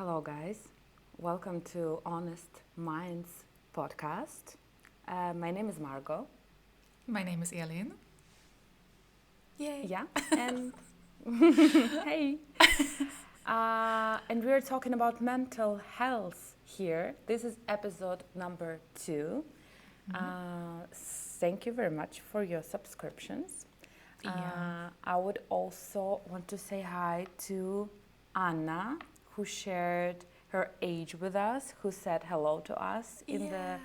Hello, guys. Welcome to Honest Minds podcast. My name is Margot. My name is Elin. Yay. Yeah, and hey. And we're talking about mental health here. This is episode number 2. Thank you very much for your subscriptions. I would also want to say hi to Anna, who shared her age with us, who said hello to us in the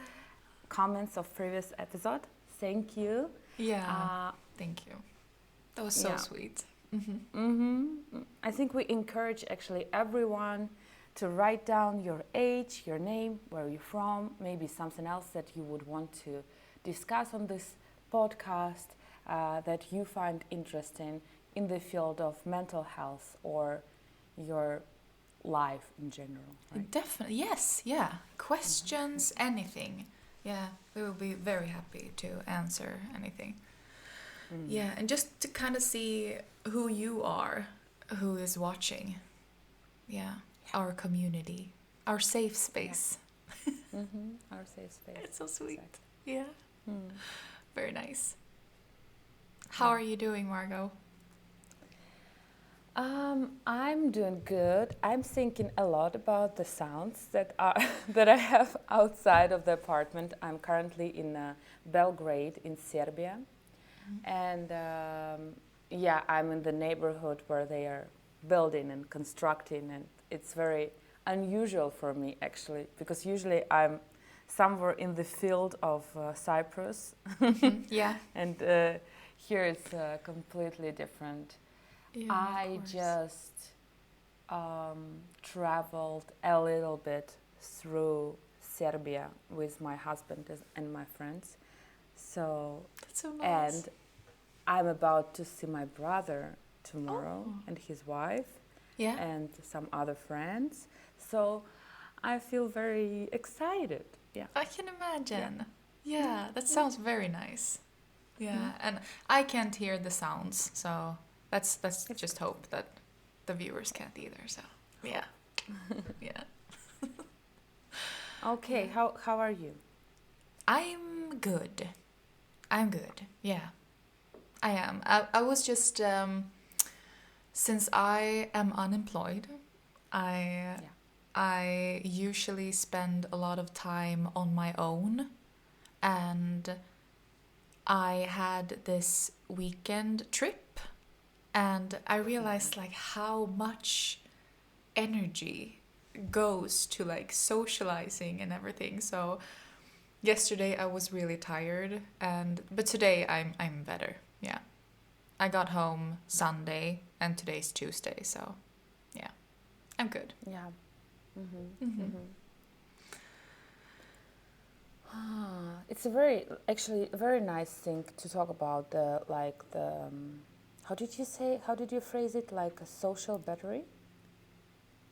comments of previous episode. Thank you. Thank you. That was so sweet. I think we encourage actually everyone to write down your age, your name, where you're from, maybe something else that you would want to discuss on this podcast that you find interesting in the field of mental health or your life in general. Right? Definitely, yes, yeah. Questions, anything. Yeah, we will be very happy to answer anything. Yeah, and just to kind of see who you are, who is watching. Yeah, our community, our safe space. Our safe space. It's so sweet. Exactly. Yeah. Very nice. How are you doing, Margot? I'm doing good. I'm thinking a lot about the sounds that are that I have outside of the apartment. I'm currently in Belgrade in Serbia, and I'm in the neighborhood where they are building and constructing, and it's very unusual for me actually because usually I'm somewhere in the field of Cyprus, and here it's completely different. Yeah, I just traveled a little bit through Serbia with my husband and my friends. So, that's so nice. and I'm about to see my brother tomorrow and his wife and some other friends. So I feel very excited. Yeah. I can imagine. Yeah, that sounds very nice. Yeah, and I can't hear the sounds, so let's just hope that the viewers can't either. So yeah, yeah. Okay, how are you? I'm good. I'm good. Yeah, I am. I was just since I am unemployed, I usually spend a lot of time on my own, and I had this weekend trip, and I realized like how much energy goes to like socializing and everything. So yesterday I was really tired, but today I'm better. Yeah, I got home Sunday and today's Tuesday, so yeah, I'm good. Yeah. It's a very nice thing to talk about how did you phrase it, like a social battery?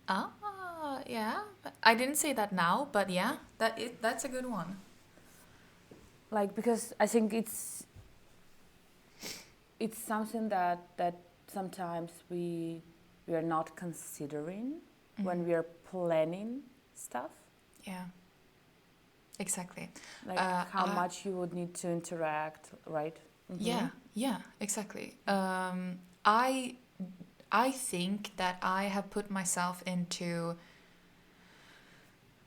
Yeah. I didn't say that now, but yeah, that's a good one. Like, because I think it's something that sometimes we are not considering when we are planning stuff. Yeah. Exactly. Like how much you would need to interact, right? Yeah, exactly. I think that I have put myself into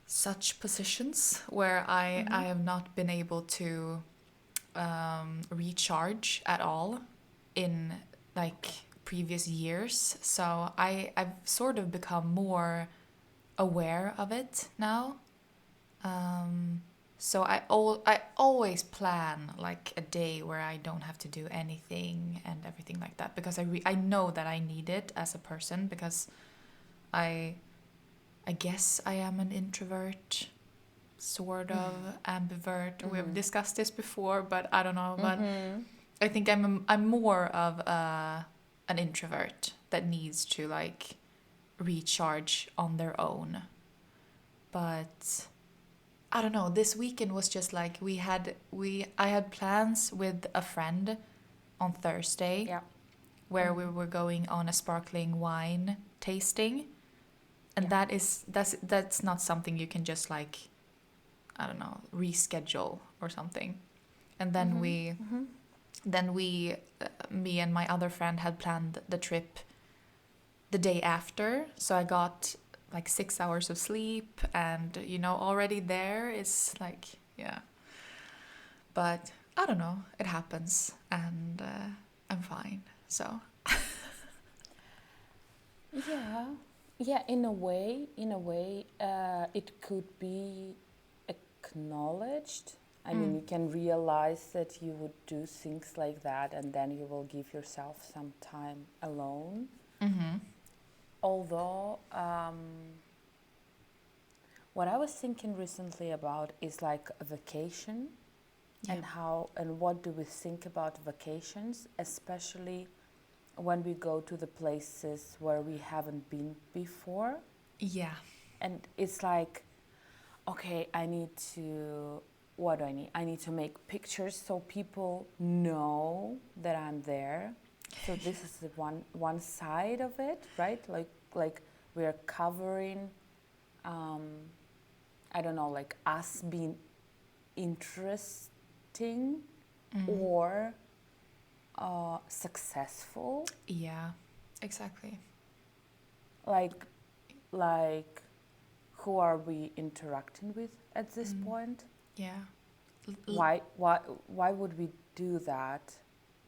such positions where I have not been able to recharge at all in like previous years. So I've sort of become more aware of it now. So I always plan like a day where I don't have to do anything and everything like that, because I know that I need it as a person, because I guess I am an introvert, sort of ambivert. We've discussed this before, but I don't know. But I think I'm more of an introvert that needs to like recharge on their own. But I don't know, this weekend was just like I had plans with a friend on Thursday where we were going on a sparkling wine tasting, And Yeah. that's not something you can just like, I don't know, reschedule or something. And then Mm-hmm. we Mm-hmm. then we me and my other friend had planned the trip the day after, so I got like 6 hours of sleep, and already there is like, yeah. But I don't know, it happens, and I'm fine. So Yeah, yeah. In a way, it could be acknowledged. I mean, mm. you can realize that you would do things like that, and then you will give yourself some time alone. Mm-hmm. Although, what I was thinking recently about is like a vacation, Yeah. and how and what do we think about vacations, especially when we go to the places where we haven't been before. Yeah. And it's like, okay, I need to, what do I need? I need to make pictures so people know that I'm there. So this is the one side of it, right? Like we are covering, um, I don't know, like us being interesting Mm. or successful. Yeah. Exactly. Like like who are we interacting with at this Mm. point? Yeah. Why would we do that,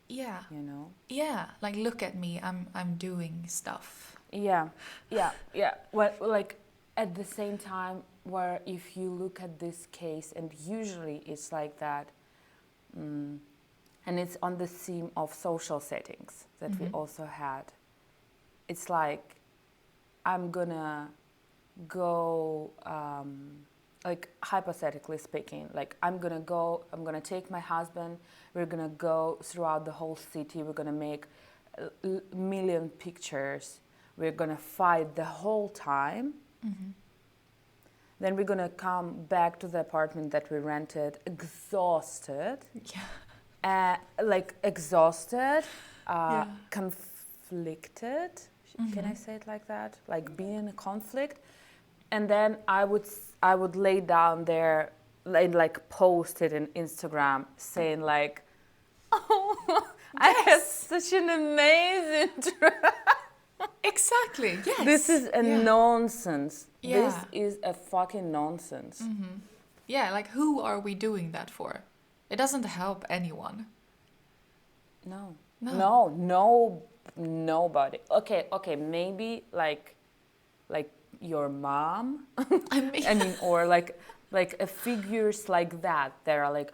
Yeah. you know? Yeah. Like, look at me. I'm doing stuff. Yeah, yeah. Well, like at the same time, where if you look at this case, and usually it's like that, and it's on the theme of social settings that we Mm-hmm. also had. It's like I'm gonna go, like hypothetically speaking, like I'm gonna take my husband, we're gonna go throughout the whole city, we're gonna make a million pictures, we're gonna fight the whole time. Mm-hmm. Then we're gonna come back to the apartment that we rented exhausted, Yeah. like exhausted, Yeah. conflicted. Can Mm-hmm. I say it like that? Like being in a conflict. And then I would lay down there and like post it in Instagram saying like, oh, I had Yes. such an amazing trip. Exactly. This Yes. is a Yeah. nonsense. This Yeah. is a fucking nonsense. Mm-hmm. Yeah. Like, who are we doing that for? It doesn't help anyone. No, No. no, no, nobody. Okay, maybe like your mom. I mean, I mean, or like figures like that. That are like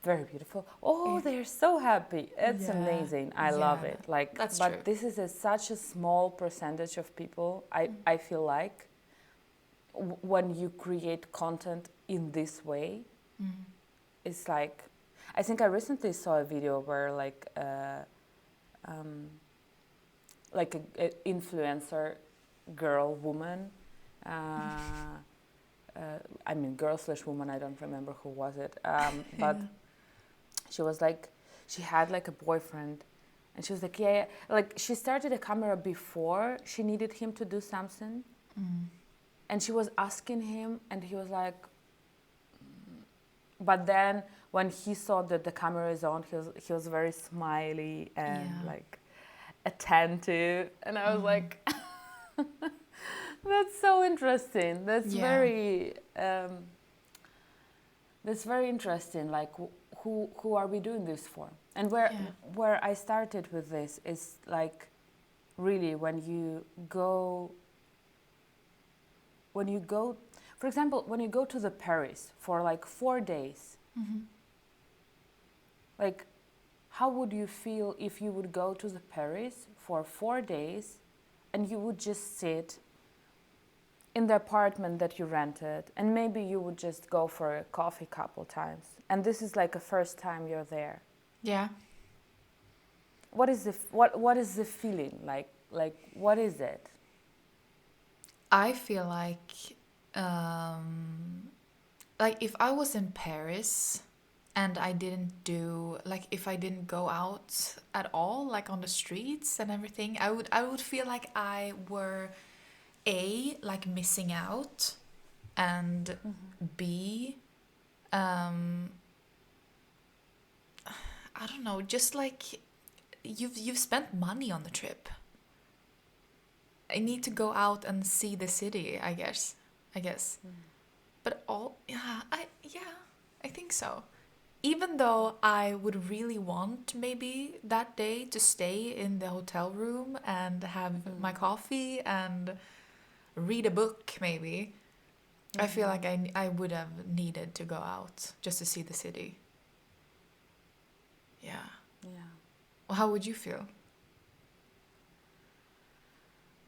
very beautiful. Oh, they're so happy. It's yeah. amazing. I love Yeah. it. Like, That's true. but this is such a small percentage of people. I feel like when you create content in this way, Mm. it's like, I think I recently saw a video where like a influencer girl woman, I mean girl slash woman, I don't remember who was it, but she was like, she had like a boyfriend, and she was like, yeah, like she started a camera before she needed him to do something, Mm. and she was asking him, and he was like, but then when he saw that the camera is on, he was very smiley and Yeah. like attentive, and I was Mm. like, that's so interesting. Yeah. That's very interesting. Like, who are we doing this for? And Yeah. where I started with this is like, really, when you go, for example, when you go to the Paris for like 4 days, Mm-hmm. like, how would you feel if you would go to the Paris for 4 days, and you would just sit in the apartment that you rented, and maybe you would just go for a coffee a couple times, and this is like a first time you're there. Yeah. What is what is the feeling like? Like, what is it? I feel like if I was in Paris and I didn't do like if I didn't go out at all, like on the streets and everything, I would feel like I were A, like missing out, and B, um, I don't know, just like you've spent money on the trip. I need to go out and see the city, I guess. I guess. But I think so. Even though I would really want maybe that day to stay in the hotel room and have my coffee and read a book maybe, I feel like I would have needed to go out just to see the city. Yeah. Yeah. Well, how would you feel?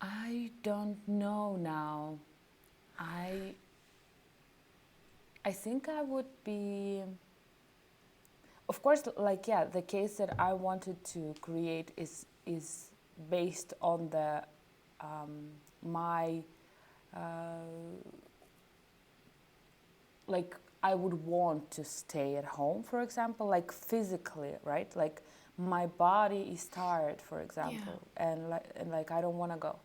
I don't know now. I I think I would be, of course, like, yeah, the case that I wanted to create is based on the my like, I would want to stay at home, for example, like physically, right? Like my body is tired, for example, and like I don't want to go.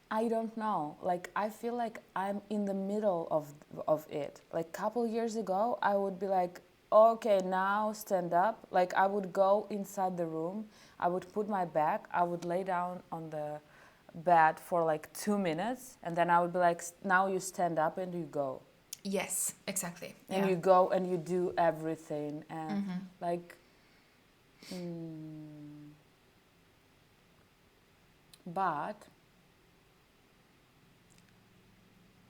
I don't know. Like I feel like I'm in the middle of it. Like couple years ago, I would be like, okay, now stand up. Like I would go inside the room. I would put my back. I would lay down on the bed for like 2 minutes, and then I would be like, now you stand up and you go, Yes, exactly. and Yeah. you go and you do everything, and like. Mm, but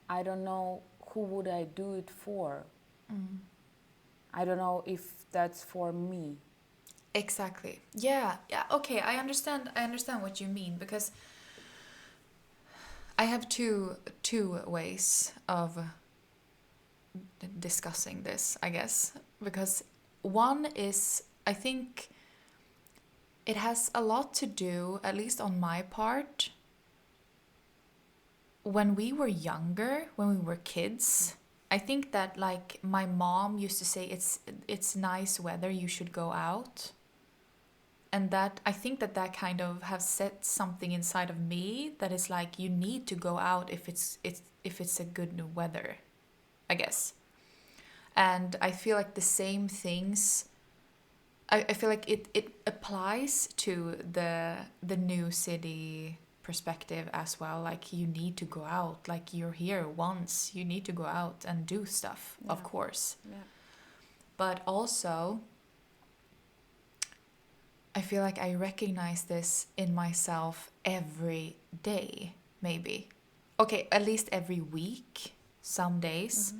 I don't know who would I do it for. I don't know if that's for me. Exactly. Yeah. Yeah. Okay. I understand. I understand what you mean because I have two ways of discussing this, I guess. Because one is, I think it has a lot to do, at least on my part, when we were younger, when we were kids. I think that like my mom used to say it's nice weather, you should go out. And that I think that that kind of has set something inside of me that is like you need to go out if it's a good new weather, I guess. And I feel like the same things. I feel like it applies to the new city perspective as well. Like you need to go out. Like you're here once, you need to go out and do stuff, of Yeah. course. Yeah. But also I feel like I recognize this in myself every day, maybe. Okay, at least every week, some days.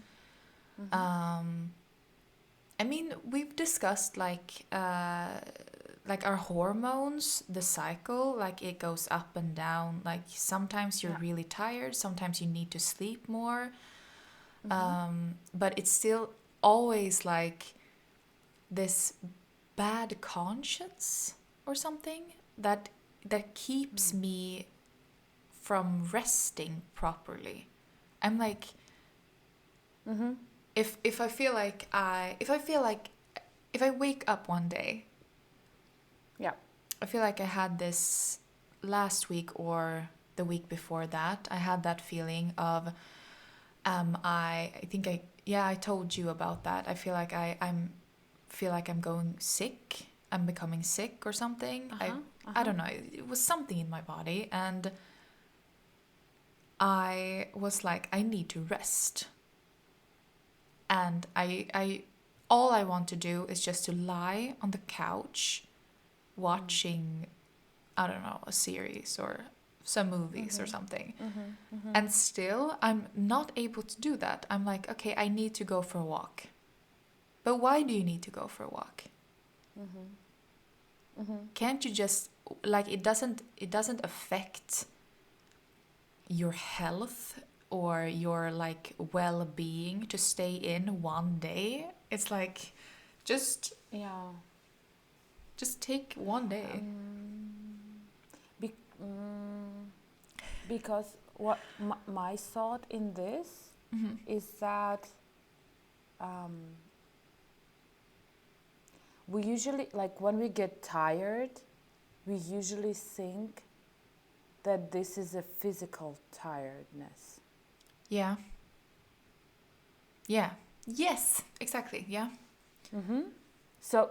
I mean, we've discussed like our hormones, the cycle, like it goes up and down. Like sometimes you're Yeah. really tired, sometimes you need to sleep more. But it's still always like this bad conscience or something that keeps me from resting properly. I'm like if I feel like if I wake up one day, Yeah. I feel like I had this last week or the week before that. I had that feeling of I think I told you about that. I feel like I'm feel like I'm going sick. I'm becoming sick or something. I don't know. It was something in my body and I was like I need to rest. And I all I want to do is just to lie on the couch watching I don't know, a series or some movies or something. And still I'm not able to do that. I'm like, okay, I need to go for a walk. But why do you need to go for a walk? Can't you just like it doesn't affect your health or your like well-being to stay in one day? It's like just Yeah. take one day. Be- mm, because what my thought in this is that we usually, like when we get tired, we usually think that this is a physical tiredness. Yeah. Yeah. Yes, exactly. Yeah. So,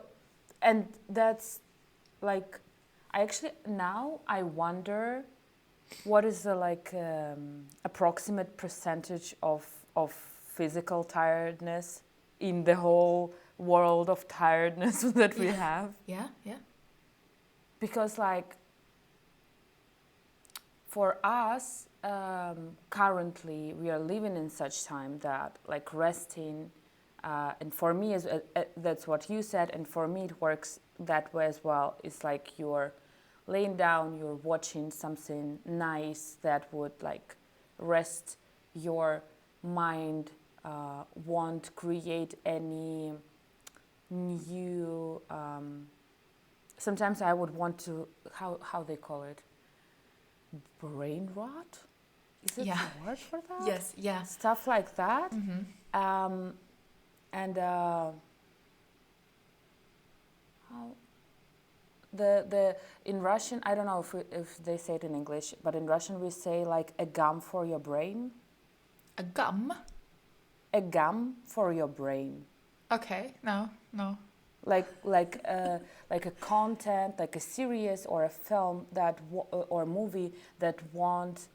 and that's like, I actually now I wonder what is the like approximate percentage of physical tiredness in the whole world of tiredness that we Yeah. have, Yeah. Yeah. because like for us currently we are living in such time that like resting and for me is that's what you said, and for me it works that way as well. It's like you're laying down, you're watching something nice that would like rest your mind, won't create any new sometimes I would want to how they call it, brain rot, is it Yeah. the word for that? Yes. Yeah. Stuff like that. Mm-hmm. And how the in Russian, I don't know if they say it in English, but in Russian we say like a gum for your brain. A gum. A gum for your brain. Okay. No. No. Like a content, like a series or a film that or movie that won't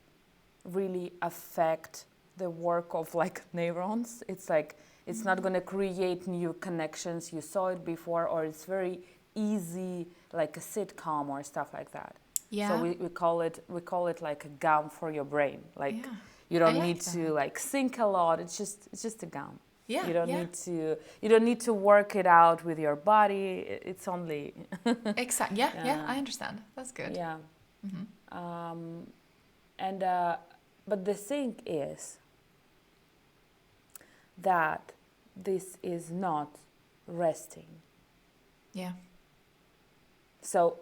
really affect the work of like neurons. It's like it's not going to create new connections. You saw it before, or it's very easy, like a sitcom or stuff like that. Yeah. So we call it like a gum for your brain. Like Yeah. you I don't like need that. to like think a lot. It's just a gum. Yeah. You don't Yeah. need to work it out with your body. It's only Exactly. Yeah. Yeah. Yeah. I understand. That's good. yeah. Mm-hmm. And but the thing is that this is not resting. Yeah. So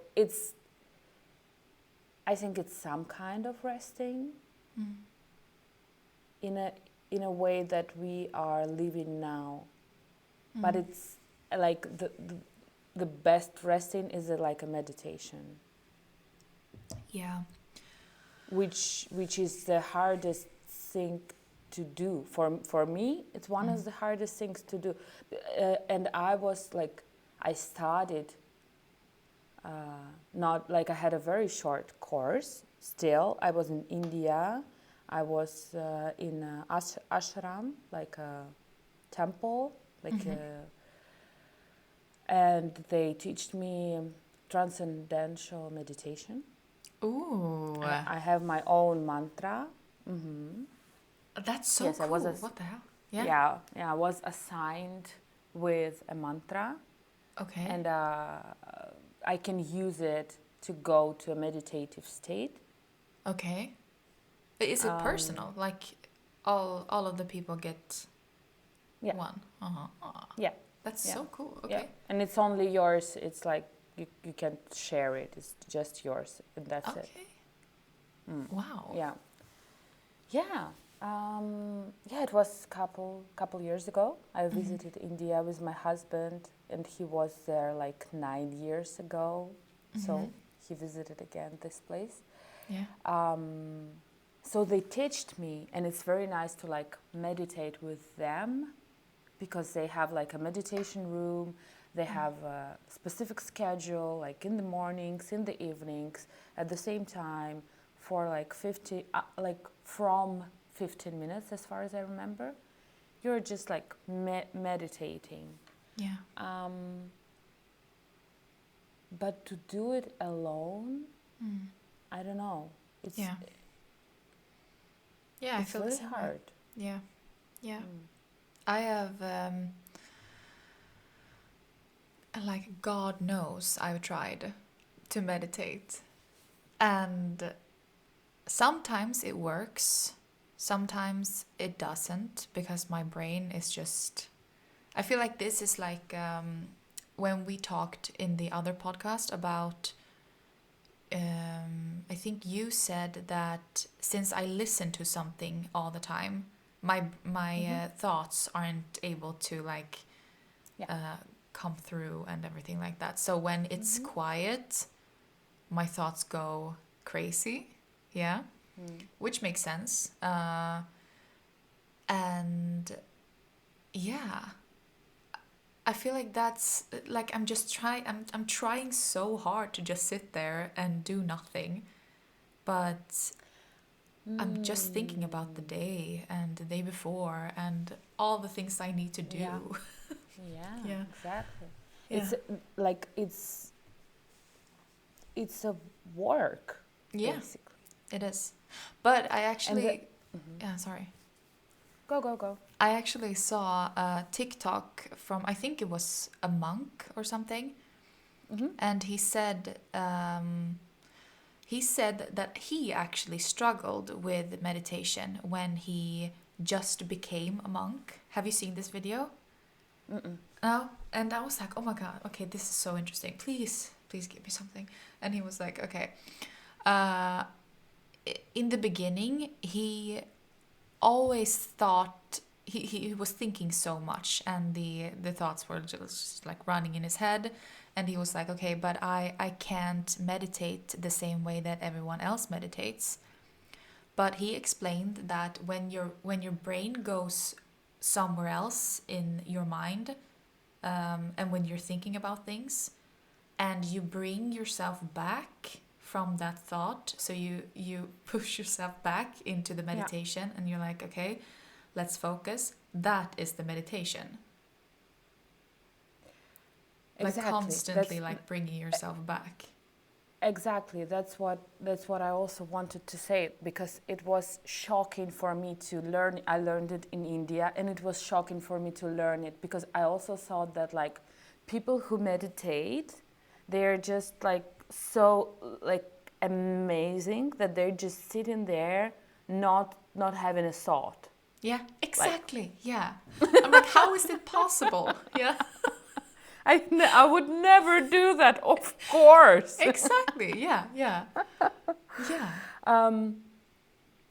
I think it's some kind of resting Mm. in a way that we are living now. But it's like the best resting is like a meditation, Yeah. which is the hardest thing to do for me. It's one of the hardest things to do, and I was like, I started not like I had a very short course. Still, I was in India. I was in ashram, like a temple, like and they taught me transcendental meditation. Ooh. I have my own mantra. Mm-hmm. That's so Yes, cool. I was What the hell? Yeah. yeah. I was assigned with a mantra, Okay. and I can use it to go to a meditative state. Okay. Is it personal? Like all of the people get Yeah. one? Uh-huh. Aw, Yeah, that's yeah. so cool. yeah, Okay. and it's only yours. It's like you can't share it. It's just yours, and that's Okay. it. Mm. Wow. Yeah, yeah, yeah. It was couple years ago. I visited India with my husband, and he was there like 9 years ago. So he visited again this place. Yeah. So they taught me, and it's very nice to like meditate with them, because they have like a meditation room. They have a specific schedule, like in the mornings, in the evenings, at the same time, for like 50, like from 15 minutes, as far as I remember. You're just like meditating. Yeah. But to do it alone, I don't know. It's Yeah. Yeah, I it's feel the really same way. hard. Yeah. Yeah. I have like God knows I've tried to meditate, and sometimes it works, sometimes it doesn't, because my brain is just, I feel like this is like when we talked in the other podcast about I think you said that since I listen to something all the time, my thoughts aren't able to like come through and everything like that. So when it's quiet, my thoughts go crazy. Yeah, which makes sense. And yeah, I feel like that's like I'm trying so hard to just sit there and do nothing, but I'm just thinking about the day and the day before and all the things I need to Yeah. do. Yeah, Yeah. exactly. Yeah. It's like it's a work, Yeah, basically. it is. But I And the, actually, yeah, sorry. go. I actually saw a TikTok from, I think it was a monk or something, and he said that he actually struggled with meditation when he just became a monk. Have you seen this video? No, and I was like, oh my god, okay, this is so interesting. Please give me something. And he was like, okay. Uh, in the beginning, he always thought he was thinking so much, and the thoughts were just like running in his head, and he was like, okay, but I can't meditate the same way that everyone else meditates. But he explained that when your brain goes somewhere else in your mind, and when you're thinking about things, and you bring yourself back from that thought, so you push yourself back into the Yeah, meditation, and you're like, okay, let's focus. That is the meditation. Like exactly. constantly like bringing yourself back. Exactly. That's what I also wanted to say, because it was shocking for me to learn. I learned it in India, and it was shocking for me to learn it, because I also thought that like people who meditate, they're just like so like amazing, that they're just sitting there, not having a thought. Yeah, Like exactly. Yeah. I'm like, how is it possible? Yeah. I would never do that, of course. Exactly. Yeah, yeah. Yeah.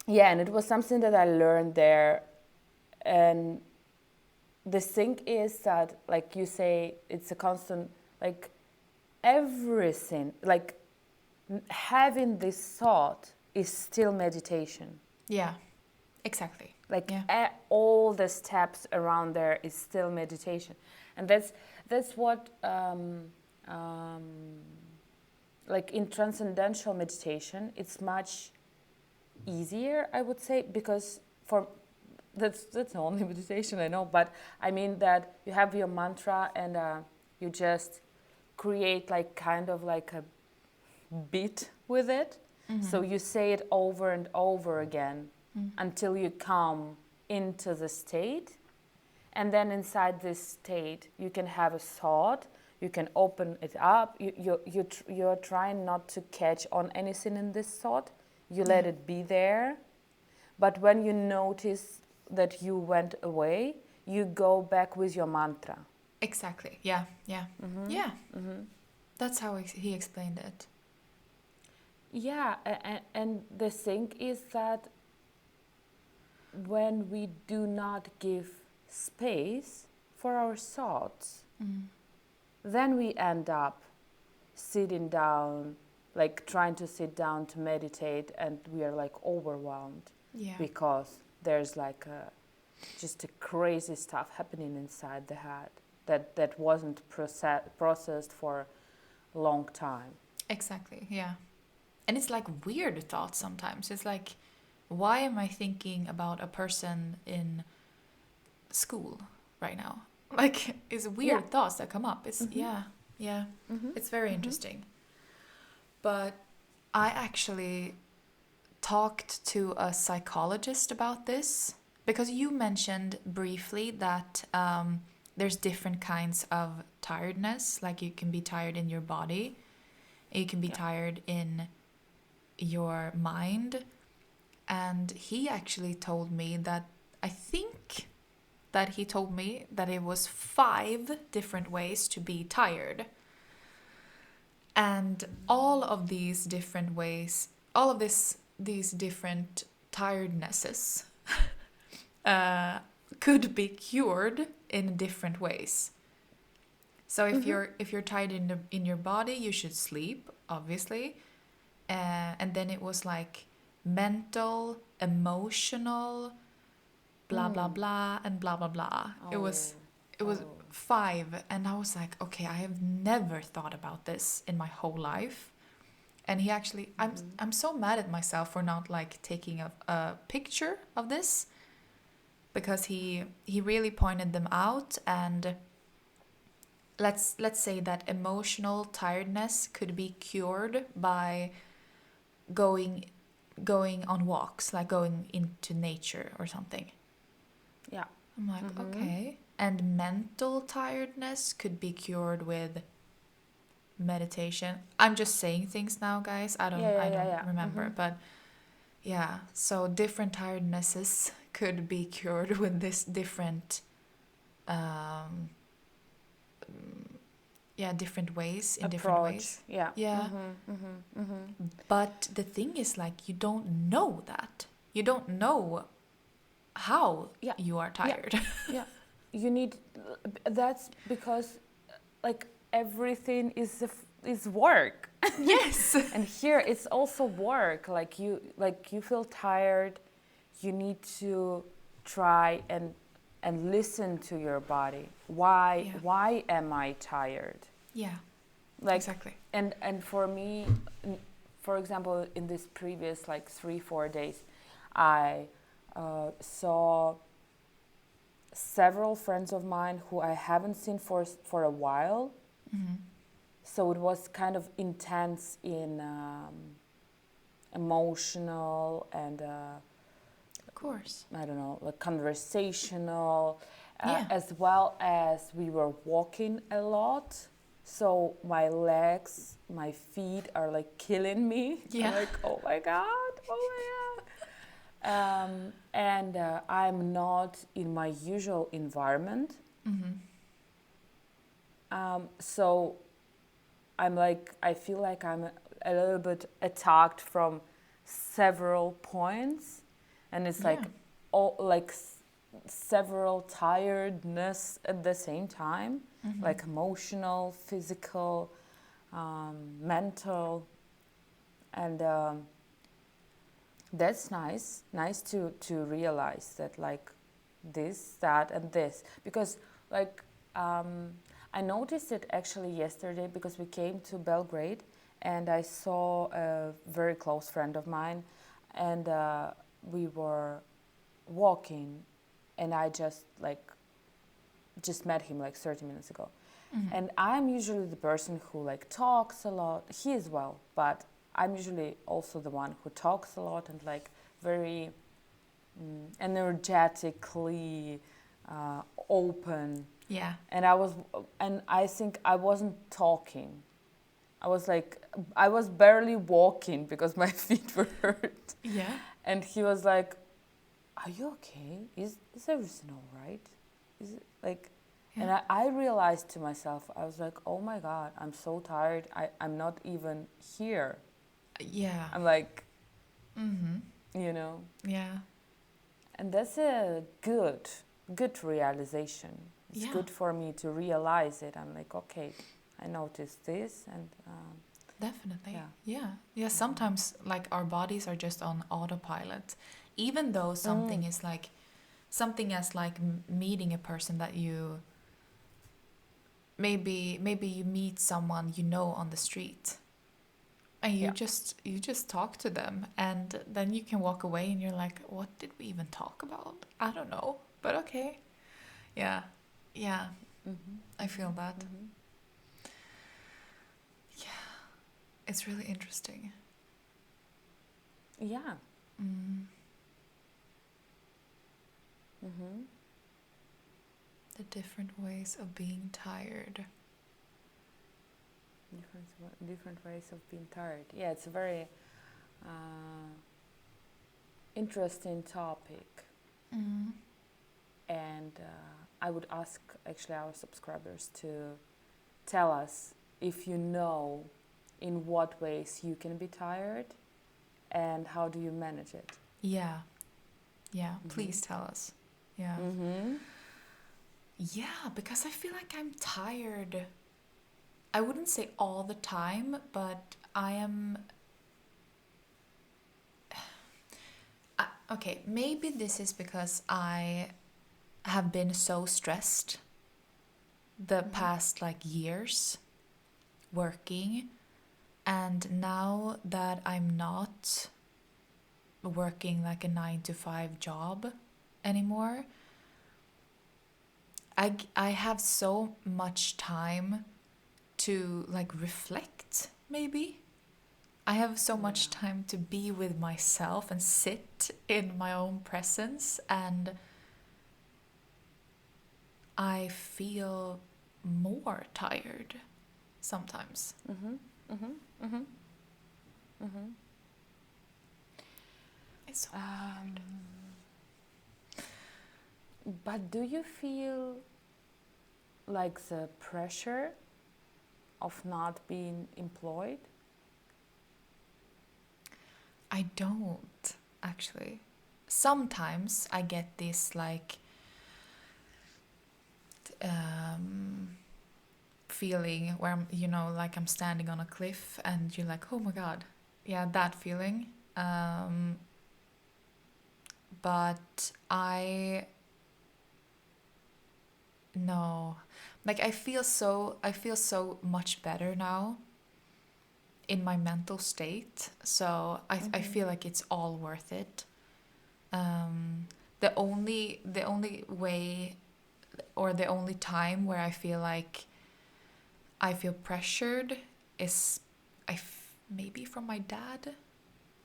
Yeah, and it was something that I learned there. And the thing is that, like you say, it's a constant, like everything, like having this thought is still meditation. Yeah. Exactly. Like Yeah. all the steps around there is still meditation, and that's what like in transcendental meditation, it's much easier, I would say, because for that's the only meditation I know. But I mean that you have your mantra, and you just create like kind of like a beat with it. So you say it over and over again until you come into the state. And then inside this state, you can have a thought, you can open it up. You're trying not to catch on anything in this thought. You let Yeah. it be there. But when you notice that you went away, you go back with your mantra. Exactly. Yeah. Yeah. Yeah. That's how he explained it. Yeah, and the thing is that when we do not give space for our thoughts, then we end up sitting down, like trying to sit down to meditate, and we are like overwhelmed Yeah. because there's like just a crazy stuff happening inside the head that wasn't processed for a long time. Exactly. Yeah. And it's like weird thoughts sometimes. It's like, why am I thinking about a person in school right now? Like, it's weird Yeah. thoughts that come up. It's, yeah, yeah. It's very interesting. But I actually talked to a psychologist about this, because you mentioned briefly that there's different kinds of tiredness. Like, you can be tired in your body, you can be Yeah. tired in your mind. And he actually told me that, I think that he told me that it was 5 different ways to be tired. And all of these different ways, all of these different tirednesses could be cured in different ways. So if you're tired in your body, you should sleep, obviously. And then it was like, mental, emotional, blah blah blah, and blah blah blah. It was 5, and I was like, okay, I have never thought about this in my whole life. And he actually, I'm so mad at myself for not like taking a picture of this, because he really pointed them out. And let's say that emotional tiredness could be cured by going on walks, like going into nature or something. Yeah. I'm like, okay. And mental tiredness could be cured with meditation. I'm just saying things now, guys. I don't remember, but yeah. So different tirednesses could be cured with this different different ways, in different ways. Yeah. Yeah. But the thing is, like, you don't know that. You don't know how you are tired. Yeah. You need, that's because like everything is work. Yes. And here it's also work. Like you feel tired, you need to try and listen to your body. Why am I tired? Yeah. Like exactly. And for me, for example, in this previous like 3-4 days, I saw several friends of mine who I haven't seen for a while. So it was kind of intense in emotional and Of course. I don't know, like conversational, Yeah. as well as we were walking a lot. So my legs, my feet are like killing me. Yeah. I'm like, oh my God. And I'm not in my usual environment. So I'm like, I feel like I'm a little bit attacked from several points. And it's like, all like several tiredness at the same time, like emotional, physical, mental. And that's nice to realize that like this, that, and this, because like I noticed it actually yesterday, because we came to Belgrade and I saw a very close friend of mine, and we were walking, and I just met him like 30 minutes ago. And I'm usually the person who like talks a lot, he as well, but I'm usually also the one who talks a lot and like very energetically open. Yeah. And I think I wasn't talking. I was barely walking because my feet were hurt. Yeah. And he was like, "Are you okay? Is everything all right?" Is it like? Yeah. And I realized to myself, I was like, "Oh my God, I'm so tired. I'm not even here." Yeah. I'm like, you know. Yeah. And that's a good realization. It's Yeah. good for me to realize it. I'm like, okay, I noticed this, and Definitely. Yeah. Yeah. Sometimes like our bodies are just on autopilot, even though something is like something as like meeting a person that you maybe you meet someone you know on the street, and you just talk to them, and then you can walk away and you're like, what did we even talk about? I don't know, but okay. Yeah. I feel that. It's really interesting. Yeah. The different ways of being tired. Different ways of being tired. Yeah, it's a very interesting topic. And I would ask actually our subscribers to tell us if you know in what ways you can be tired and how do you manage it. Yeah. Please tell us. Yeah. Yeah, because I feel like I'm tired. I wouldn't say all the time, but I am. Okay, maybe this is because I have been so stressed the past like years working, and now that I'm not working like a 9 to 5 job anymore, I have so much time to like reflect, maybe. I have so much Yeah. time to be with myself and sit in my own presence, and I feel more tired sometimes. Mhm. Mhm. Mhm. Mhm. It's so Um, but do you feel like the pressure of not being employed? I don't actually. Sometimes I get this like um, feeling where I'm, like I'm standing on a cliff and you're like, oh my god, yeah, that feeling. Um, but I no, like I feel so much better now in my mental state. So I Mhm. feel like it's all worth it. Um, the only way or the only time where I feel like I feel pressured is maybe from my dad,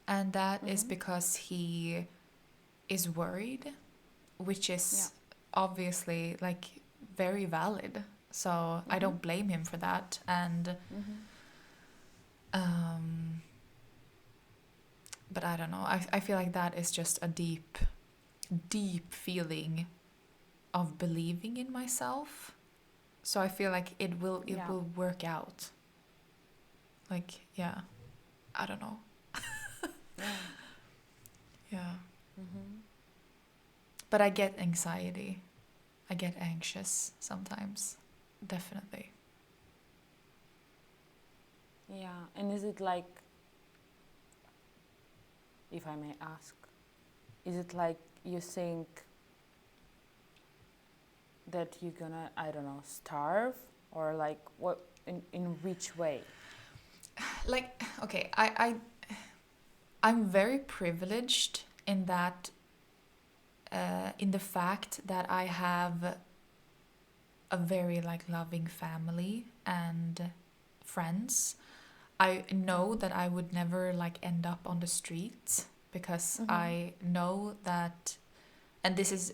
and that is Mhm. because he is worried, which Yeah. is obviously like very valid. So I Mhm. don't blame him for that, and Mhm. um, but I don't know. I feel like that is just a deep, deep feeling of believing in myself. So I feel like it will it Yeah. will work out. Like yeah, I don't know. Yeah. Yeah. Mhm. But I get anxiety. I get anxious sometimes. Definitely. Yeah. And is it like, if I may ask, is it like you think that you're gonna, I don't know, starve, or like what, in which way? Like okay, I'm very privileged in that in the fact that I have a very like loving family and friends. I know Mhm. that I would never like end up on the streets because Mhm. I know that, and this is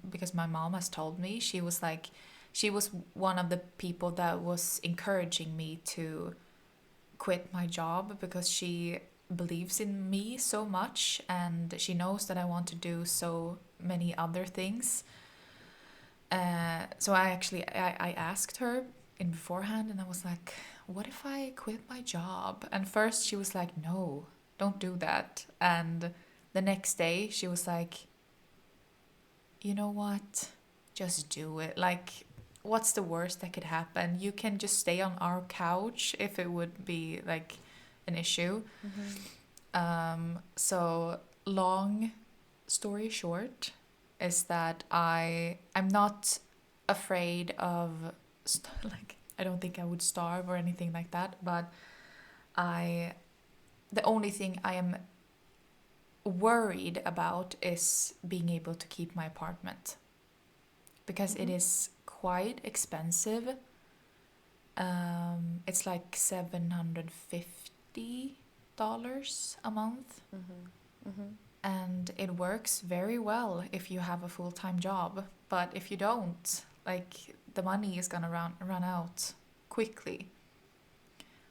because my mom has told me. She was one of the people that was encouraging me to quit my job because she believes in me so much, and she knows that I want to do so many other things. So I asked her in beforehand, and I was like, what if I quit my job? And first she was like, no, don't do that. And the next day she was like, you know what? Just do it. Like, what's the worst that could happen? You can just stay on our couch if it would be like an issue. Mhm. So long story short is that I'm not afraid of like I don't think I would starve or anything like that, but I the only thing I am worried about is being able to keep my apartment because it Mhm. is quite expensive. It's like $750 a month, Mhm. Mhm. and it works very well if you have a full-time job. But if you don't, like the money is gonna run out quickly.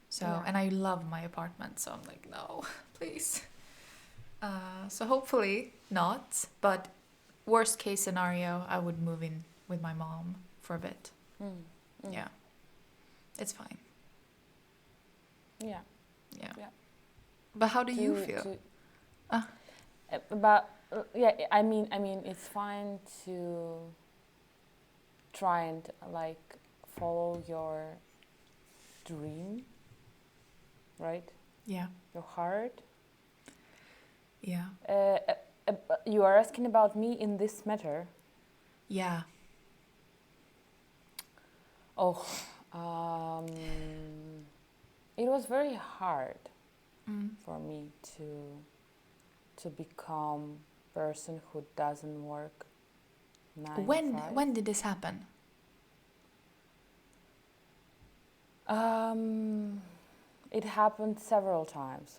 So, Yeah. and I love my apartment, so I'm like, no, please. So hopefully not, but worst case scenario, I would move in with my mom for a bit. Mm. Mm. Yeah, it's fine. Yeah. Yeah. Yeah. But how do you To feel? to Ah, but yeah, I mean it's fine to try and like follow your dream, right? yeah, Your heart. yeah. Uh, You are asking about me in this matter. Yeah. Oh, um, it was very hard for me to become person who doesn't work 9 to 5. When did this happen? It happened several times.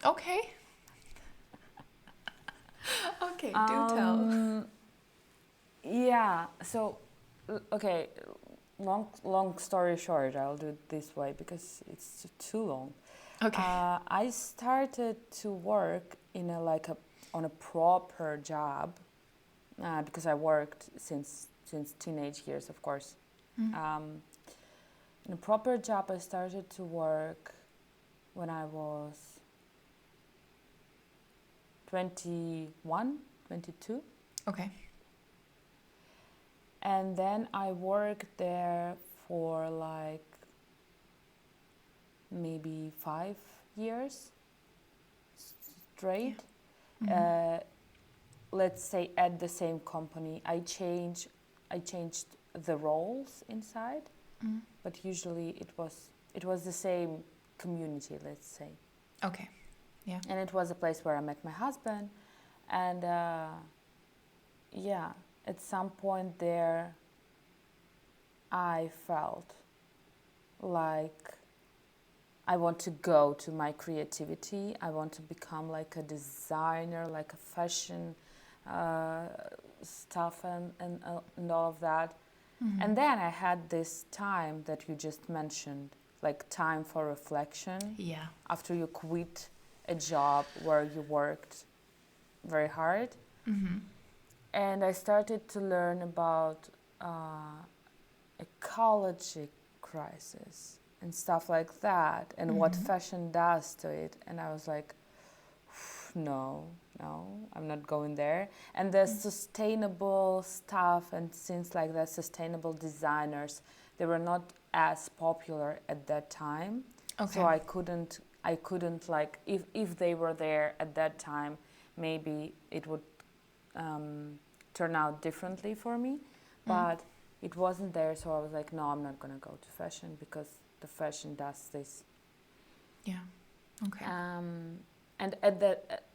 Okay. Okay, do tell. Yeah. So, okay. Long story short, I'll do it this way because it's too long. Okay. I started to work in on a proper job because I worked since teenage years, of course. Um, in a proper job, I started to work when I was 21, 22. Okay. And then I worked there for like maybe 5 years straight. Let's say at the same company. I changed the roles inside, but usually it was the same community, let's say. Okay. Yeah. And it was a place where I met my husband, and yeah, at some point there, I felt like I want to go to my creativity. I want to become like a designer, like a fashion stuff and all of that. And then I had this time that you just mentioned, like time for reflection. Yeah. After you quit a job where you worked very hard. And I started to learn about ecology crisis and stuff like that, and what fashion does to it. And I was like, no, I'm not going there. And the sustainable stuff and things like that, sustainable designers, they were not as popular at that time. Okay. So I couldn't like, if they were there at that time, maybe it would turn out differently for me. But it wasn't there, so I was like, no, I'm not gonna go to fashion because the fashion does this. Yeah. Okay.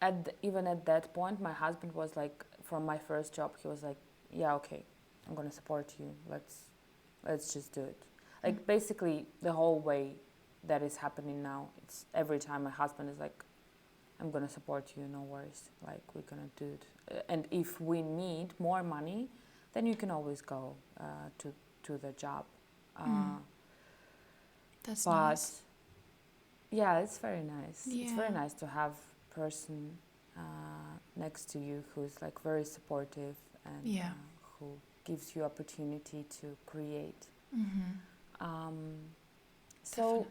And even at that point, my husband was like, from my first job, he was like, yeah, okay, I'm gonna support you. Let's just do it. Like basically the whole way that is happening now. It's every time my husband is like, I'm gonna support you, no worries. Like we're gonna do it. And if we need more money, then you can always go to the job. That's But nice. yeah, it's very nice. It's very Yeah. nice to have person next to you who's like very supportive and Yeah. who gives you opportunity to create. So Definitely.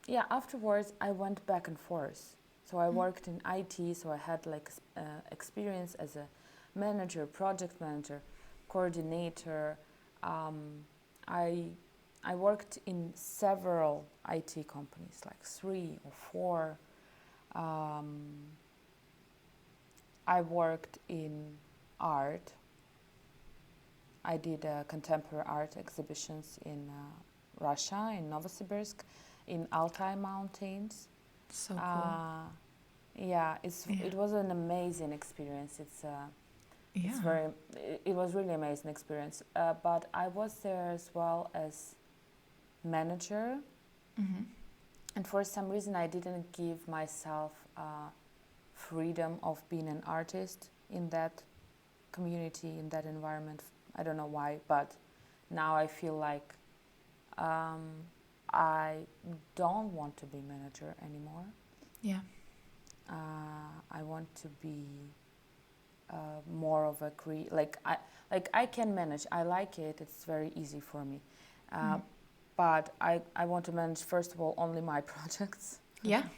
yeah, afterwards I went back and forth. So I worked in IT, so I had like experience as a manager, project manager, coordinator. I worked in several IT companies, like 3 or 4. I worked in art. I did contemporary art exhibitions in Russia, in Novosibirsk, in Altai Mountains. So cool. Yeah, Yeah. it was an amazing experience. It's Yeah. very, it was really amazing experience. But I was there as well as manager, and for some reason I didn't give myself freedom of being an artist in that community, in that environment. I don't know why, but now I feel like I don't want to be manager anymore. Yeah. I want to be more of a I can manage. I like it. It's very easy for me. But I want to manage, first of all, only my projects. Yeah.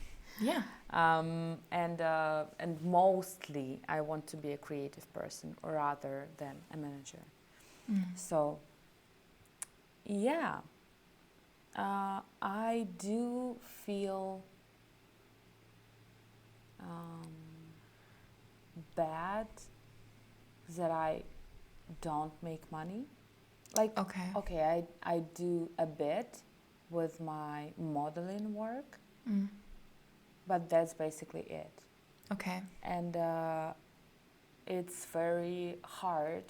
Yeah. And mostly I want to be a creative person rather than a manager. So yeah, I do feel bad that I don't make money. Like, Okay. okay, I do a bit with my modeling work, Mm. but that's basically it. Okay. And it's very hard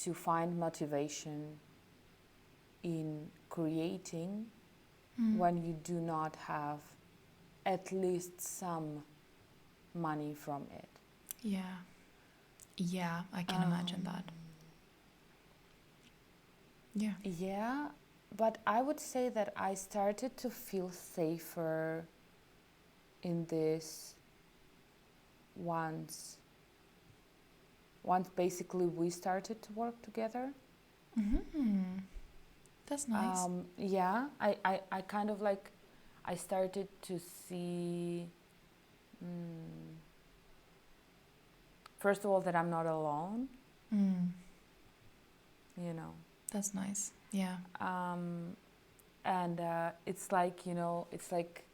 to find motivation in creating Mm. when you do not have at least some money from it. Yeah. Yeah, I can imagine that. Yeah. Yeah, but I would say that I started to feel safer in this once basically we started to work together. Mm-hmm. That's nice. Yeah, I kind of like I started to see first of all that I'm not alone, Mm. you know. That's nice. Yeah. And it's like, you know, it's like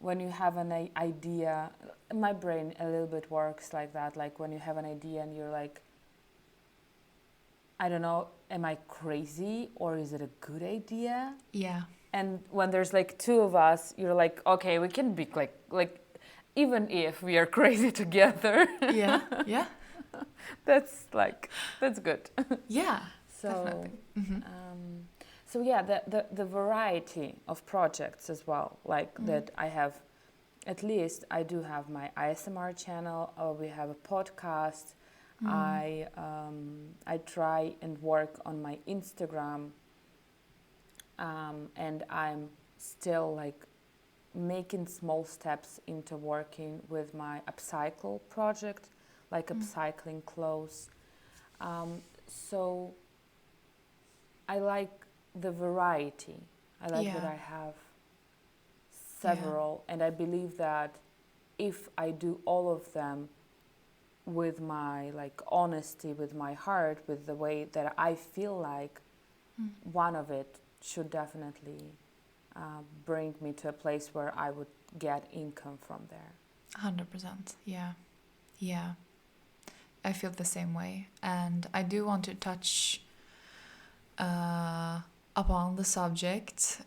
when you have an idea, my brain a little bit works like that. Like when you have an idea and you're like, I don't know, am I crazy or is it a good idea? Yeah. And when there's like two of us, you're like, okay, we can be like even if we are crazy together, Yeah. Yeah. that's good. Yeah. So, Definitely. Mm-hmm. so yeah, the variety of projects as well, like that I have. At least I do have my ASMR channel, or we have a podcast. I try and work on my Instagram, and I'm still like making small steps into working with my upcycle project, like upcycling clothes. So I like the variety. I like that Yeah. I have several, and I believe that if I do all of them with my like honesty, with my heart, with the way that I feel like, one of it should definitely bring me to a place where I would get income from there. 100%. Yeah. Yeah. I feel the same way. And I do want to touch upon the subject.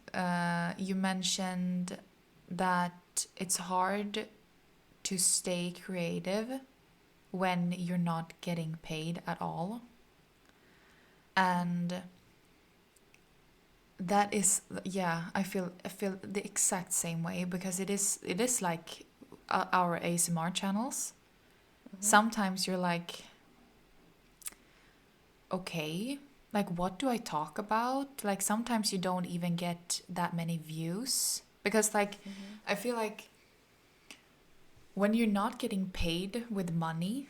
You mentioned that it's hard to stay creative when you're not getting paid at all. And that is, yeah, I feel the exact same way, because it is like our ASMR channels. Sometimes you're like, okay, like what do I talk about? Like sometimes you don't even get that many views, because like I feel like when you're not getting paid with money,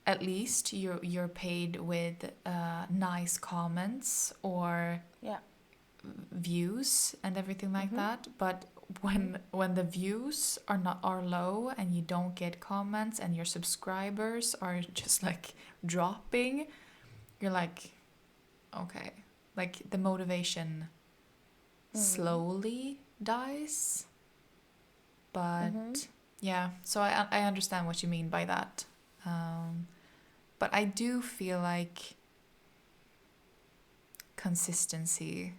at least you're paid with nice comments or Yeah. views and everything like that. But when the views are low and you don't get comments and your subscribers are just like dropping, you're like, okay, like the motivation slowly dies. But yeah, so I understand what you mean by that. But I do feel like consistency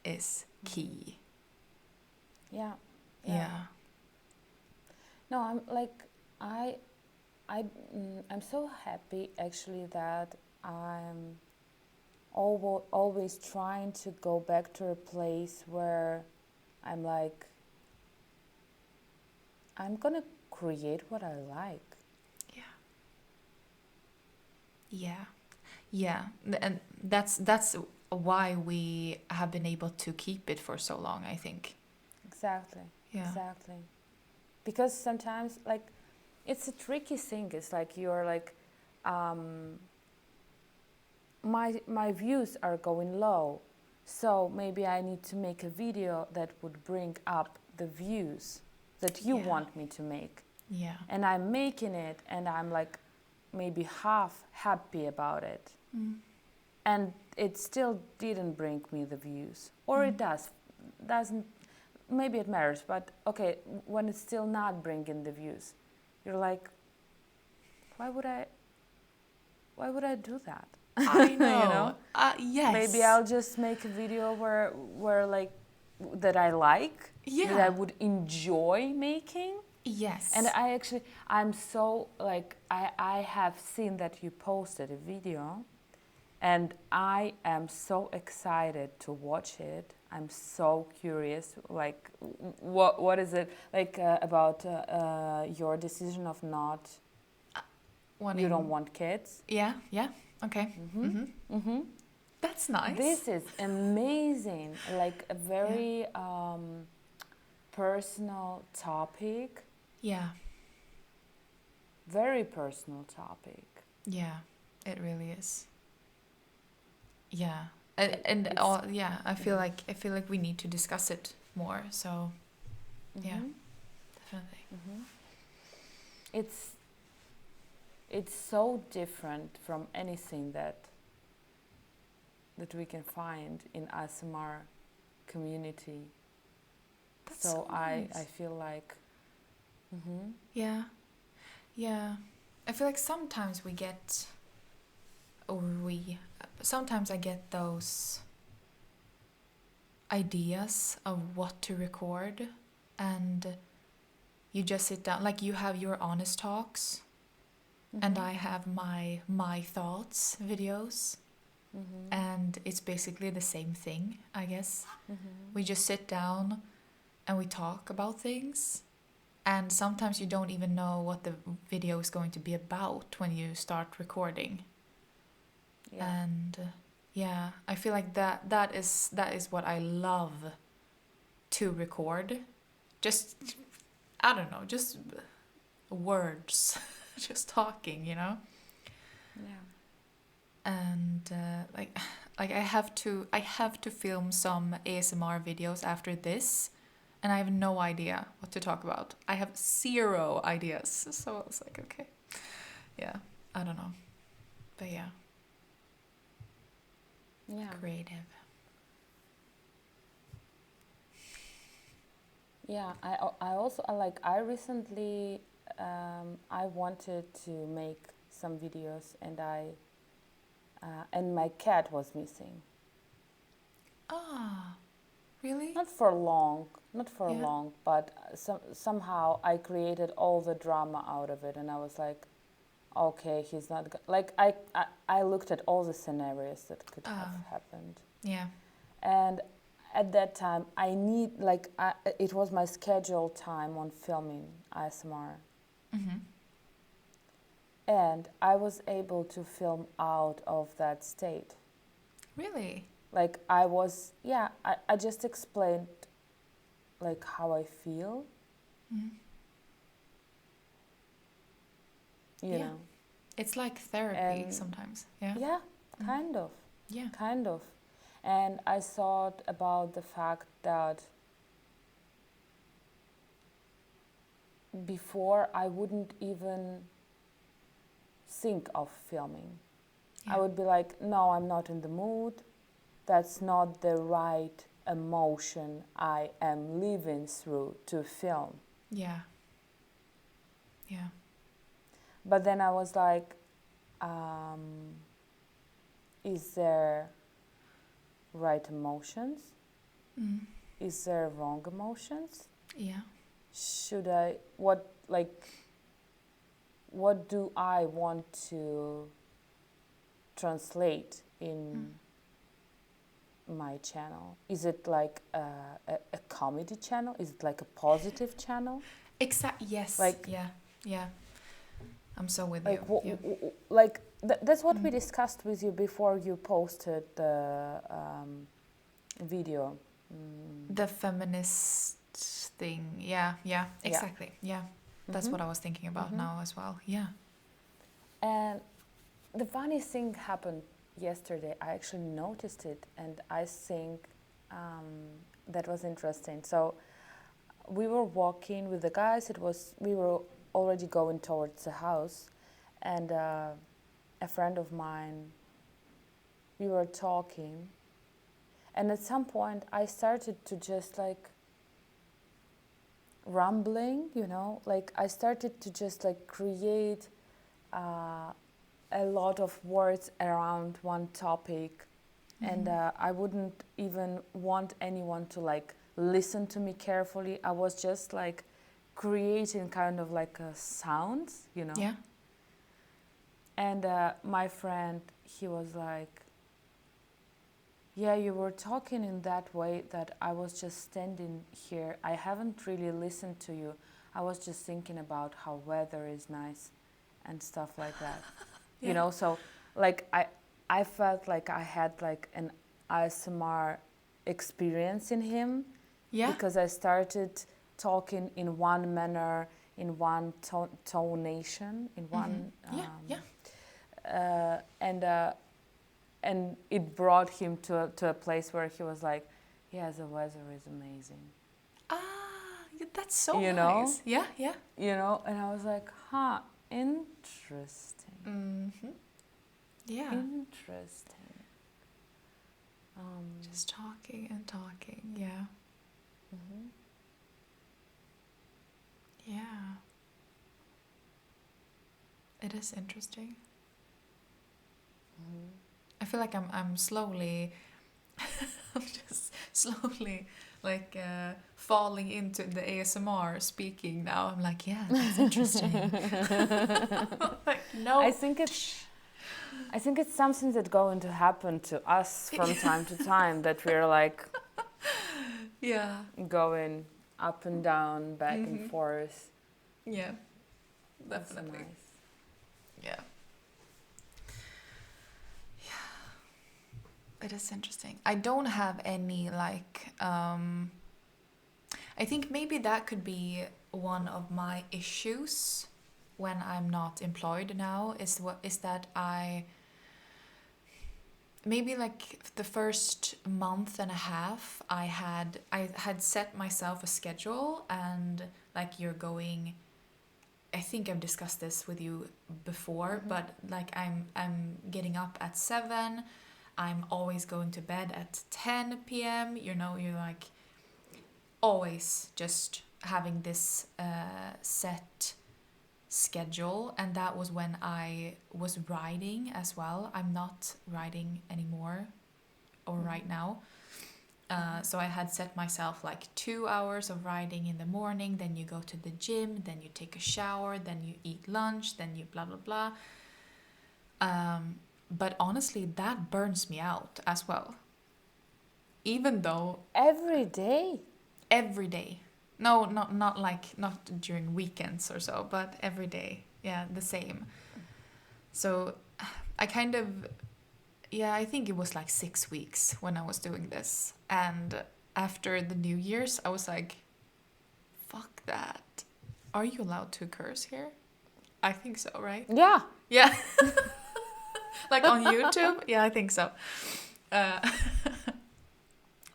is key. Yeah. Yeah. No, I'm like I'm so happy actually that I'm always trying to go back to a place where I'm like, I'm gonna create what I like. Yeah. Yeah. Yeah. And that's why we have been able to keep it for so long, I think. Exactly. Yeah. Exactly. Because sometimes like it's a tricky thing. It's like you're like my views are going low. So maybe I need to make a video that would bring up the views that you Yeah. want me to make. Yeah. And I'm making it and I'm like maybe half happy about it. And it still didn't bring me the views. Or it doesn't maybe it matters, but okay, when it's still not bringing the views, you're like, why would I do that? I know. You know? Yes. Maybe I'll just make a video where like that I like, that I Yeah. would enjoy making. Yes. And I'm so like I have seen that you posted a video, and I am so excited to watch it. I'm so curious, like what is it like about your decision of not Wanting. you don't want kids? Yeah. Yeah. Okay. That's nice. This is amazing, like a very personal topic, Yeah. very personal topic. Yeah. It really is. Yeah. And It's- all, yeah, I feel like we need to discuss it more. So yeah, definitely. It's so different from anything that we can find in ASMR community. That's So nice. I feel like Yeah. Yeah. I feel like sometimes sometimes I get those ideas of what to record, and you just sit down, like you have your honest talks, and I have my thoughts videos, and it's basically the same thing, I guess. We just sit down and we talk about things. And sometimes you don't even know what the video is going to be about when you start recording. yeah. And yeah, I feel like that is what I love to record. Just, I don't know, just words, just talking, you know. Yeah. And like I have to film some ASMR videos after this, and I have no idea what to talk about. I have zero ideas. So I was like, okay, yeah, I don't know, but yeah, Yeah. creative. Yeah, I also I recently I wanted to make some videos, and my cat was missing. Ah, really? Not for long, Yeah. but somehow I created all the drama out of it, and I was like, okay, he's not like I looked at all the scenarios that could have happened, Yeah. and at that time it was my scheduled time on filming ASMR, and I was able to film out of that state. Really? Like I just explained like how I feel, you Yeah. know. It's like therapy And sometimes. Yeah. yeah, kind of. Yeah. Kind of. And I thought about the fact that before I wouldn't even think of filming. Yeah. I would be like, no, I'm not in the mood. That's not the right emotion I am living through to film. Yeah. Yeah. But then I was like, is there right emotions? Is there wrong emotions? Yeah. What do I want to translate in my channel? Is it like a comedy channel? Is it like a positive channel? Yes. Like- yeah. Yeah. I'm so with Like you. Yeah. that's what we discussed with you before you posted the video. The feminist thing. Yeah. Yeah. Exactly. Yeah. That's what I was thinking about now as well. Yeah. And the funny thing happened yesterday. I actually noticed it, and I think that was interesting. So we were walking with the guys. We were already going towards the house, and a friend of mine. We were talking, and at some point I started to just like rumbling, you know, like I started to just like create a lot of words around one topic, and I wouldn't even want anyone to like listen to me carefully. I was just like creating kind of like a sounds, you know. Yeah. And my friend, he was like, yeah, you were talking in that way that I was just standing here. I haven't really listened to you. I was just thinking about how weather is nice and stuff like that. Yeah. You know, so like I felt like I had like an ASMR experience in him, Yeah. because I started talking in one manner, in one tonation, in one Yeah. Yeah. and it brought him to a place where he was like, yeah, the weather is amazing, Ah, that's so you know. nice. Yeah. Yeah. You know, and I was like, huh, interesting. Mm-hmm. Yeah. Interesting. Just talking and talking. Yeah. Mhm. Yeah. It is interesting. I feel like I'm slowly, I'm just slowly like falling into the ASMR speaking now. I'm like, yeah, that's interesting. Like, no. I think it's something that's going to happen to us from time to time, that we're like Yeah. going up and down, back and Mhm. forth. Yeah. That's so Definitely. nice. Yeah. It is interesting. I don't have any like I think maybe that could be one of my issues when I'm not employed now, is that I maybe like the first month and a half I had set myself a schedule, and like you're going, I think I've discussed this with you before, but like I'm getting up at 7, I'm always going to bed at 10 p.m. You know, you're like always just having this set schedule, and that was when I was riding as well. I'm not riding anymore, or right now. So I had set myself like 2 hours of riding in the morning, then you go to the gym, then you take a shower, then you eat lunch, then you blah blah blah. But honestly, that burns me out as well. Even though Every day? every day. No, not like not during weekends or so, but every day. Yeah, the same. So I kind of, yeah, I think it was like 6 weeks when I was doing this. And after the New Year's, I was like, fuck that. Are you allowed to curse here? I think so, right? Yeah. Yeah. Like on YouTube? Yeah, I think so. Uh,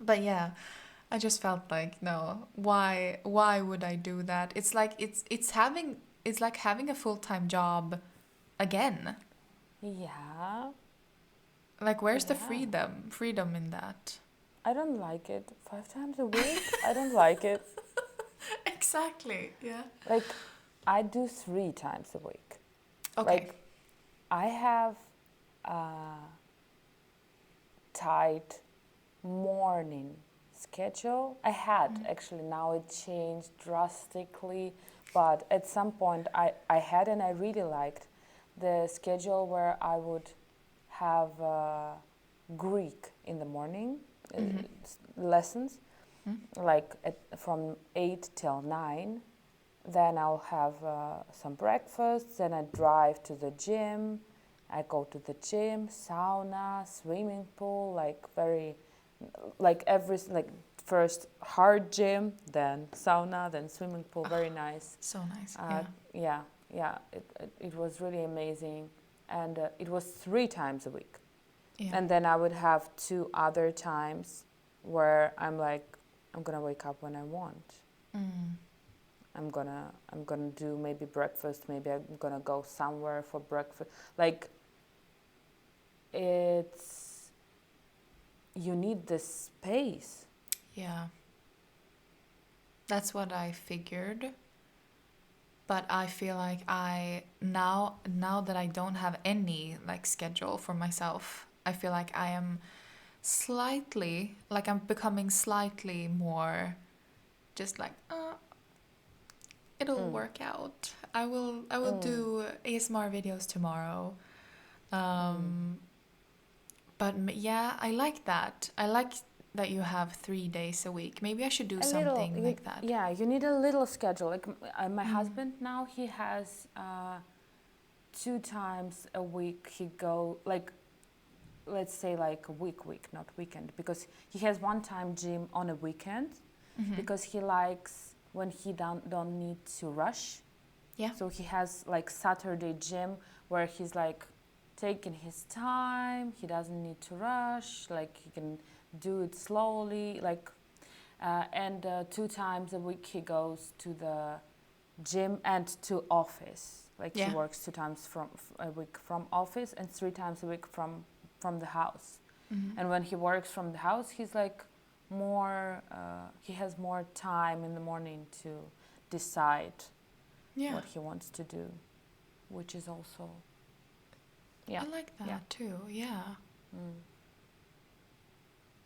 but yeah, I just felt like, no, why would I do that? It's like it's like having a full-time job again. Yeah. Like, where's the Yeah. freedom in that? I don't like it. 5 times a week? I don't like it. Exactly. Yeah. Like, I do 3 times a week. Okay. Like, I have a tight morning schedule. I had actually, now it changed drastically, but at some point I had, and I really liked the schedule where I would have Greek in the morning lessons, like from 8 till 9. Then I'll have some breakfast, then I drive to the gym. I go to the gym, sauna, swimming pool, like first hard gym, then sauna, then swimming pool, very nice. So nice. Yeah. Yeah, it was really amazing. And it was 3 times a week. Yeah. And then I would have 2 other times where I'm like, I'm gonna wake up when I want. I'm gonna do maybe breakfast, maybe I'm gonna go somewhere for breakfast. Like, it's, you need this space. Yeah. That's what I figured. But I feel like I now that I don't have any like schedule for myself, I feel like I am slightly like I'm becoming slightly more just like it'll Mm. work out. I will Mm. do ASMR videos tomorrow. Mm. Um, but yeah, I like that. I like that you have 3 days a week. Maybe I should do A little, something like that. yeah, you need a little schedule. Like my Mm. husband now, he has 2 times a week. He go like, let's say like a week, not weekend, because he has one time gym on a weekend, Mm-hmm. because he likes when he don't need to rush. Yeah. So he has like Saturday gym where he's like taking his time. He doesn't need to rush. Like he can do it slowly. Like and 2 times a week he goes to the gym and to office. Like he Yeah. works 2 times from a week from office and 3 times a week from the house. Mm-hmm. And when he works from the house, he's like more. He has more time in the morning to decide Yeah. what he wants to do, which is also, yeah, I like that yeah. too. Yeah. Mm.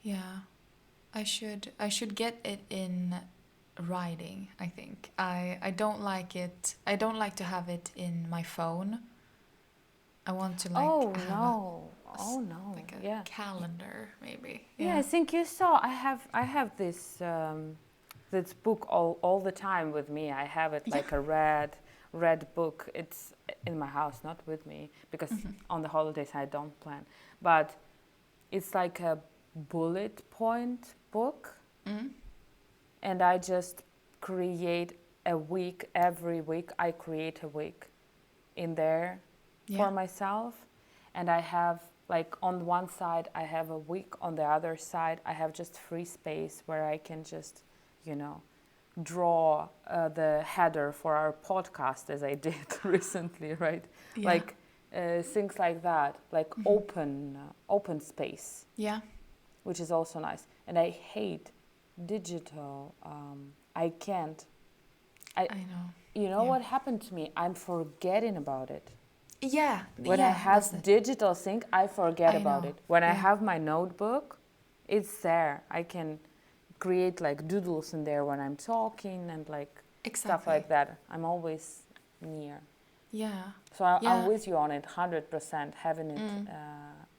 Yeah. I should get it in writing, I think. I don't like it. I don't like to have it in my phone. I want to like Oh have no! Oh no! like a Yeah, calendar maybe. yeah. I Yeah. think you saw. I have this book all the time with me. I have it Yeah. like a red book. It's in my house, not with me, because Mhm. on the holidays I don't plan. But it's like a bullet point book, Mm. and I just create a week. Every week I create a week in there Yeah. for myself, and I have like on one side I have a week, on the other side I have just free space where I can just, you know, draw the header for our podcast as I did recently, right? Yeah. Like things like that, like Mhm. open space, Yeah. which is also nice. And I hate digital. I can't. I know. You know Yeah. what happened to me? I'm forgetting about it. Yeah. When I Yeah. That's have it. digital thing, I forget I about know. it. When I Yeah. have my notebook, it's there. I can create like doodles in there when I'm talking and like stuff Exactly. like that. I'm always near. Yeah. So I'm Yeah. with you on it, 100%. Having it Mm.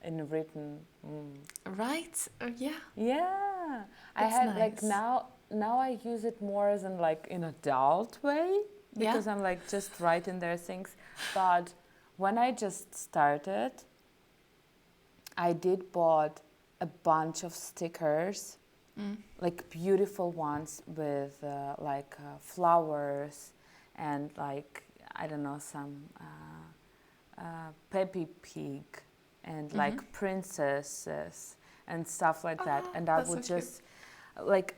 in written. Mm. Right? Yeah. Yeah, I It's had like nice. now I use it more as in like an adult way, Yeah. because I'm like just writing their things. But when I just started, I did bought a bunch of stickers, Mm. like beautiful ones with flowers and like I don't know, some Peppy Pig and Mhm. like princesses and stuff like that. Ah, And I that's would so cute. just like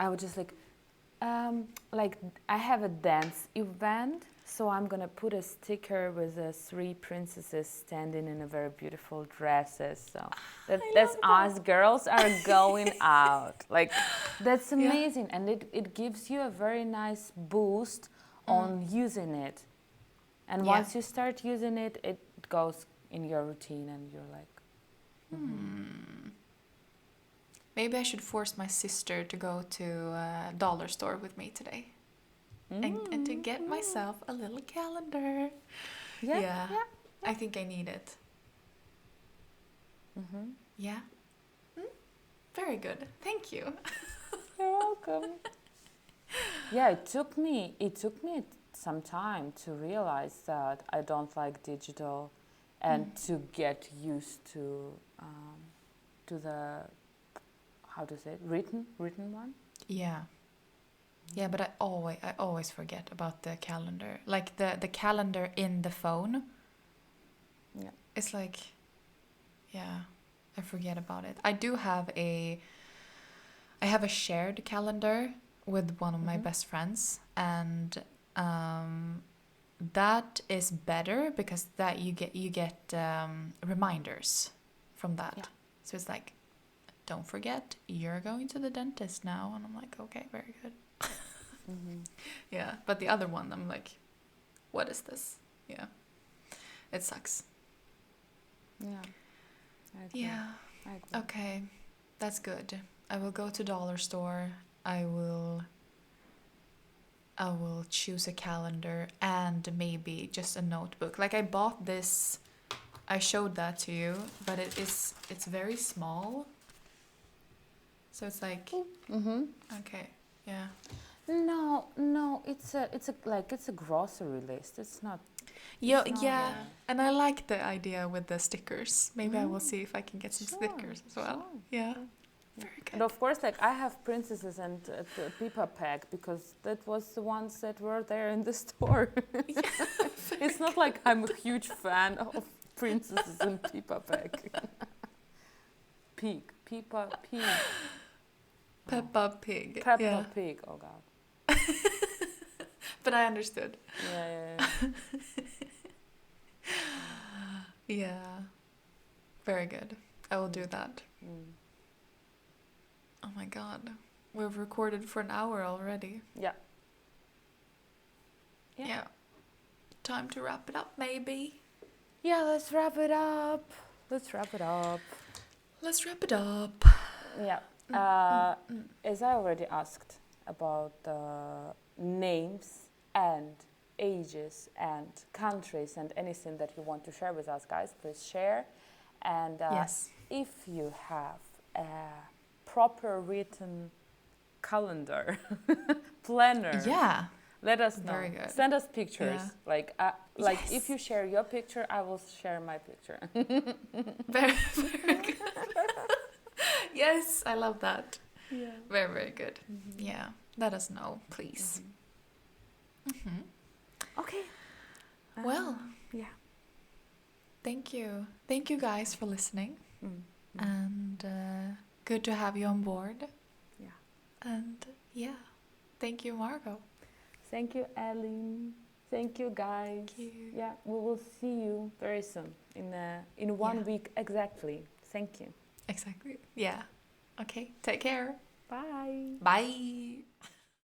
I have a dance event, so I'm gonna put a sticker with the 3 princesses standing in a very beautiful dresses. So that's love us girls are going out. Like that's Yeah. amazing, and it gives you a very nice boost Mm. on using it. And Yeah. once you start using it, it goes in your routine, and you're like, Maybe I should force my sister to go to a dollar store with me today and to get myself a little calendar. yeah, Yeah. yeah. I think I need it. Mm-hmm. Yeah. Very good. Thank you. You're welcome. Yeah, it took me some time to realize that I don't like digital, and to get used to the, how to say it, written one. Yeah. Yeah, but I always forget about the calendar. Like the calendar in the phone. Yeah. It's like, yeah, I forget about it. I have a shared calendar with one of my best friends, and that is better because that you get reminders from that. Yeah. So it's like, don't forget, you're going to the dentist now, and I'm like, okay, very good. Yeah, but the other one, I'm like, what is this? Yeah, it sucks. Yeah. I agree. Yeah. I agree. Okay, that's good. I will go to dollar store. I will choose a calendar and maybe just a notebook. Like I bought this, I showed that to you, but it's very small. So it's like Mm-hmm. okay, yeah. No, it's a grocery list. It's not. Yeah, It's not, yeah. And I like the idea with the stickers. Maybe I will see if I can get some Sure, stickers as well. sure. Yeah. Very And good. of course, like I have princesses and Pippa Peg because that was the ones that were there in the store. It's not like I'm a huge fan of princesses and Pippa Peg. Pippa Pig. Peppa Pig. Peppa Yeah. Pig. Oh God. But I understood. Yeah. Yeah. Very good. I will do that. Mm. Oh my god. We've recorded for an hour already. Yeah. Yeah. Time to wrap it up, maybe. Yeah. Let's wrap it up. Let's wrap it up. Yeah. As I already asked about names and ages and countries and anything that you want to share with us, guys, please share. And Yes. if you have a proper written calendar, planner, Yeah. let us know. Very good. Send us pictures. Yeah. Like Yes. if you share your picture, I will share my picture. Very, very good. Yes, I love that. Yeah. Very, very good. Yeah. Let us know, please. Okay. Well, Yeah. thank you. Thank you guys for listening. Mm. And good to have you on board. Yeah. And yeah, thank you, Margot. Thank you, Ellen. Thank you, guys. Thank you. Yeah, we will see you very soon in 1 week exactly. Thank you. Exactly. Yeah. Okay. Take care. Bye. Bye.